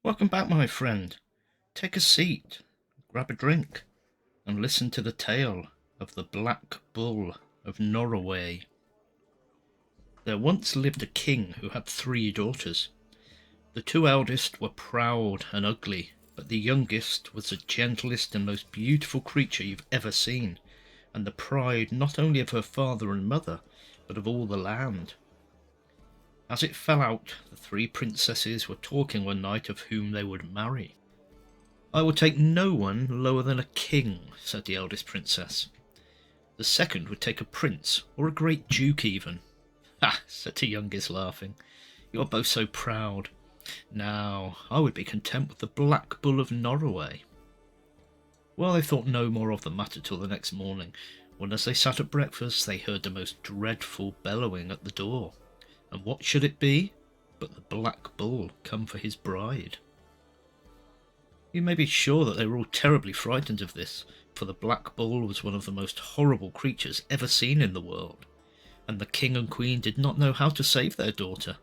Welcome back, my friend. Take a seat, grab a drink, and listen to the tale of the Black Bull of Norroway. There once lived a king who had 3 daughters. The 2 eldest were proud and ugly, but the youngest was the gentlest and most beautiful creature you've ever seen, and the pride not only of her father and mother, but of all the land. As it fell out, the 3 princesses were talking one night of whom they would marry. "I will take no one lower than a king," said the eldest princess. "The second would take a prince, or a great duke even." "Ha!" said the youngest, laughing. "You are both so proud. Now, I would be content with the Black Bull of Norroway." Well, they thought no more of the matter till the next morning, when as they sat at breakfast they heard the most dreadful bellowing at the door. And what should it be but the Black Bull come for his bride? You may be sure that they were all terribly frightened of this, for the Black Bull was one of the most horrible creatures ever seen in the world, and the king and queen did not know how to save their daughter.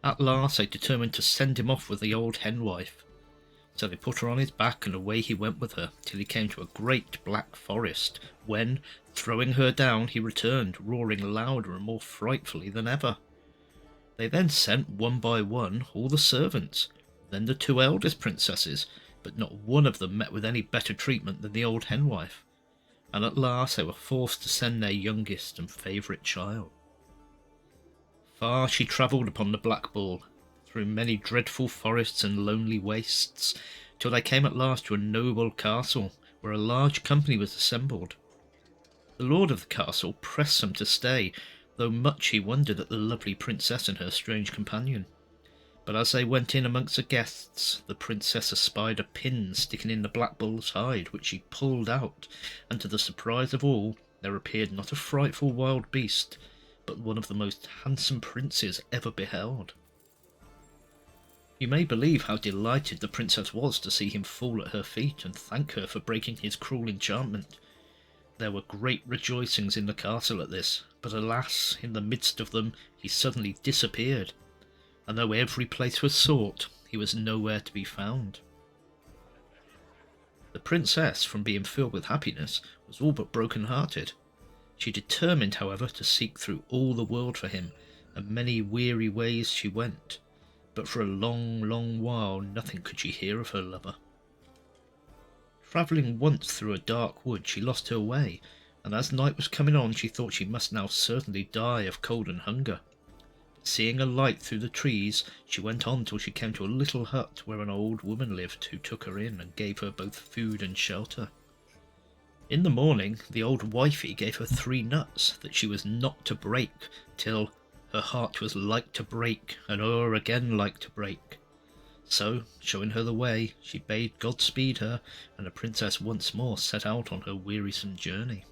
At last they determined to send him off with the old henwife. So they put her on his back, and away he went with her, till he came to a great black forest, when, throwing her down, he returned, roaring louder and more frightfully than ever. They then sent one by one all the servants, then the 2 eldest princesses, but not one of them met with any better treatment than the old henwife, and at last they were forced to send their youngest and favourite child. Far she travelled upon the Black Bull, through many dreadful forests and lonely wastes, till they came at last to a noble castle, where a large company was assembled. The lord of the castle pressed them to stay, though much he wondered at the lovely princess and her strange companion. But as they went in amongst the guests, the princess espied a pin sticking in the Black Bull's hide, which she pulled out, and to the surprise of all, there appeared not a frightful wild beast, but one of the most handsome princes ever beheld. You may believe how delighted the princess was to see him fall at her feet and thank her for breaking his cruel enchantment. There were great rejoicings in the castle at this, but alas, in the midst of them he suddenly disappeared, and though every place was sought, he was nowhere to be found. The princess, from being filled with happiness, was all but broken-hearted. She determined, however, to seek through all the world for him, and many weary ways she went, but for a long, long while nothing could she hear of her lover. Travelling once through a dark wood, she lost her way, and as night was coming on she thought she must now certainly die of cold and hunger. But seeing a light through the trees, she went on till she came to a little hut where an old woman lived, who took her in and gave her both food and shelter. In the morning the old wifey gave her 3 nuts that she was not to break, till her heart was like to break, and o'er again like to break. So, showing her the way, she bade God speed her, and the princess once more set out on her wearisome journey.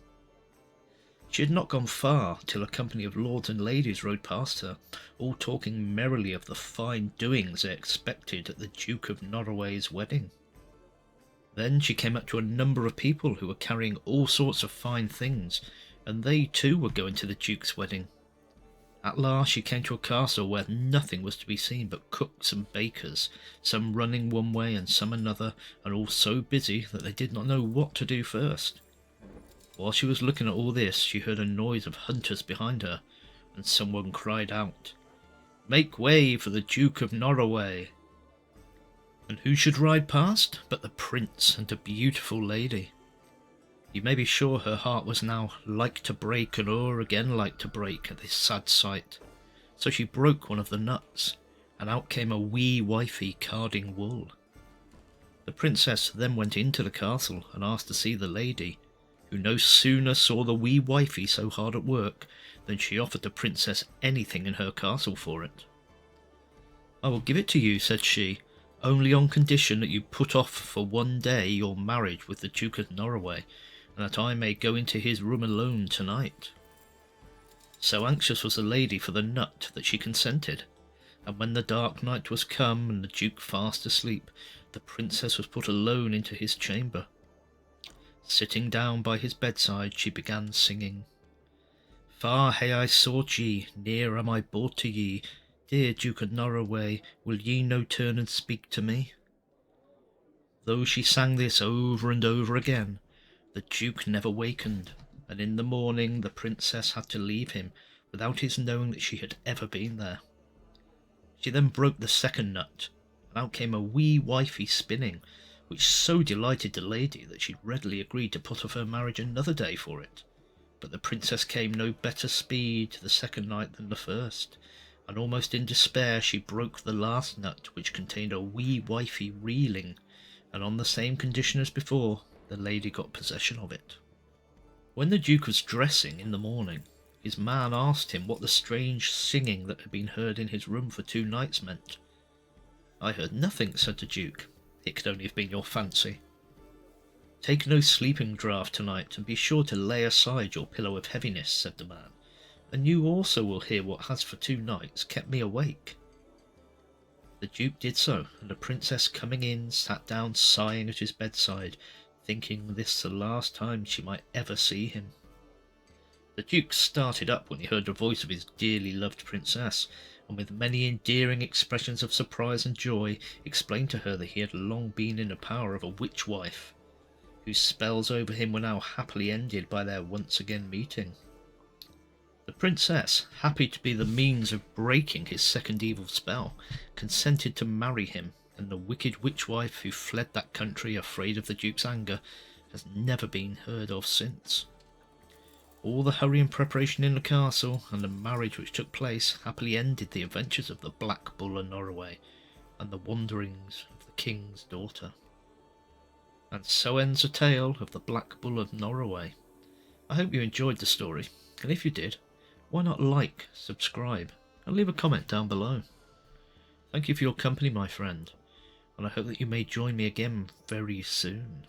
She had not gone far till a company of lords and ladies rode past her, all talking merrily of the fine doings they expected at the Duke of Norroway's wedding. Then she came up to a number of people who were carrying all sorts of fine things, and they too were going to the Duke's wedding. At last she came to a castle where nothing was to be seen but cooks and bakers, some running one way and some another, and all so busy that they did not know what to do first. While she was looking at all this, she heard a noise of hunters behind her, and someone cried out, "Make way for the Duke of Norroway!" And who should ride past but the prince and a beautiful lady. You may be sure her heart was now like to break, and o'er again like to break, at this sad sight. So she broke one of the nuts, and out came a wee wifey carding wool. The princess then went into the castle and asked to see the lady, who no sooner saw the wee wifey so hard at work than she offered the princess anything in her castle for it. "I will give it to you," said she, "only on condition that you put off for one day your marriage with the Duke of Norroway, and that I may go into his room alone tonight." So anxious was the lady for the nut that she consented, and when the dark night was come and the Duke fast asleep, the princess was put alone into his chamber. Sitting down by his bedside, she began singing, "Far hae I sought ye, near am I brought to ye, dear Duke of Norroway, will ye no turn and speak to me? though she sang this over and over again, the Duke never wakened, and in the morning the Princess had to leave him without his knowing that she had ever been there. She then broke the second nut, and out came a wee wifey spinning, which so delighted the lady that she readily agreed to put off her marriage another day for it. But the Princess came no better speed the second night than the first, and almost in despair she broke the last nut, which contained a wee wifey reeling, and on the same condition as before, the lady got possession of it. When the Duke was dressing in the morning, his man asked him what the strange singing that had been heard in his room for 2 nights meant. "I heard nothing," said the Duke. "It could only have been your fancy." "Take no sleeping draught tonight, and be sure to lay aside your pillow of heaviness," said the man, "and you also will hear what has for 2 nights kept me awake." The Duke did so, and the Princess coming in sat down sighing at his bedside, thinking this the last time she might ever see him. The Duke started up when he heard the voice of his dearly loved Princess, and with many endearing expressions of surprise and joy explained to her that he had long been in the power of a witch wife, whose spells over him were now happily ended by their once again meeting. The Princess, happy to be the means of breaking his second evil spell, consented to marry him, and the wicked witch wife who fled that country afraid of the Duke's anger has never been heard of since. All the hurry and preparation in the castle, and the marriage which took place, happily ended the adventures of the Black Bull of Norroway, and the wanderings of the King's daughter. And so ends the tale of the Black Bull of Norroway. I hope you enjoyed the story, and if you did, why not like, subscribe, and leave a comment down below. Thank you for your company, my friend, and I hope that you may join me again very soon.